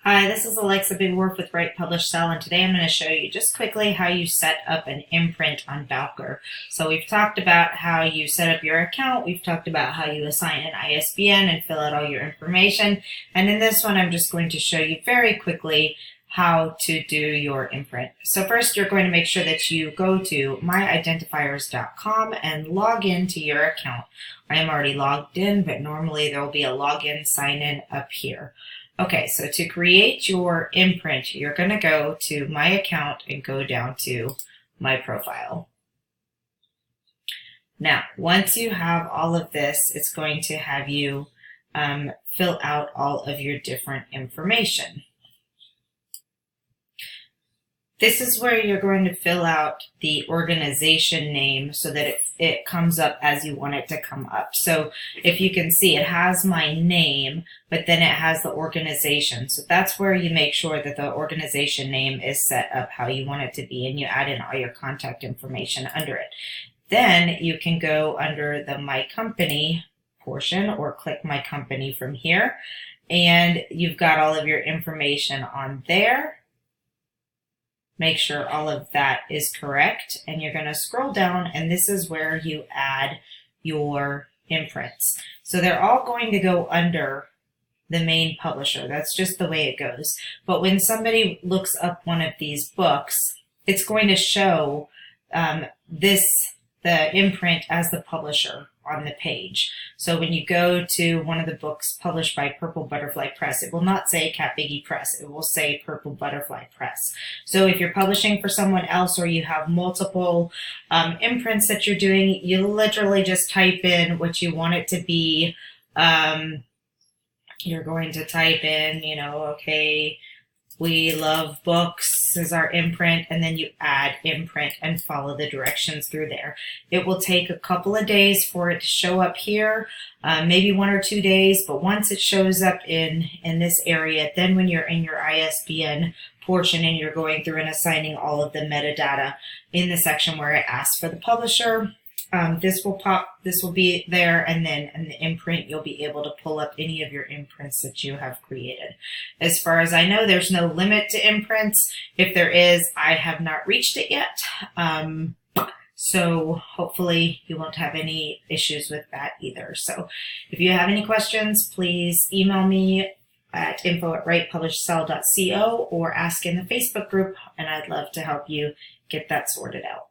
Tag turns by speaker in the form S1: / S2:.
S1: Hi, this is Alexa Big Wolf with Write, Publish, Sell, and today I'm going to show you just quickly how you set up an imprint on Bowker. So we've talked about how you set up your account, we've talked about how you assign an ISBN and fill out all your information, and in this one I'm just going to show you very quickly how to do your imprint. So first you're going to make sure that you go to myidentifiers.com and log into your account. I am already logged in, but normally there will be a login sign in up here. Okay, so to create your imprint, you're going to go to My Account and go down to My Profile. Now, once you have all of this, it's going to have you fill out all of your different information. This is where you're going to fill out the organization name so that it comes up as you want it to come up. So if you can see, it has my name, but then it has the organization. So that's where you make sure that the organization name is set up how you want it to be, and you add in all your contact information under it. Then you can go under the My Company portion or click My Company from here, and you've got all of your information on there. Make sure all of that is correct, and you're going to scroll down, and this is where you add your imprints. So they're all going to go under the main publisher. That's just the way it goes. But when somebody looks up one of these books, it's going to show the imprint as the publisher on the page. So when you go to one of the books published by Purple Butterfly Press, it will not say Cat Biggie Press. It will say Purple Butterfly Press. So if you're publishing for someone else or you have multiple imprints that you're doing, you literally just type in what you want it to be. You're going to type in, okay, We Love Books is our imprint, and then you add imprint and follow the directions through there. It will take a couple of days for it to show up here, maybe 1 or 2 days, but once it shows up in this area, then when you're in your ISBN portion and you're going through and assigning all of the metadata in the section where it asks for the publisher, this will be there, and then in the imprint you'll be able to pull up any of your imprints that you have created. As far as I know, there's no limit to imprints. If there is, I have not reached it yet. So hopefully you won't have any issues with that either. So if you have any questions, please email me at info@writepublishsell.co or ask in the Facebook group, and I'd love to help you get that sorted out.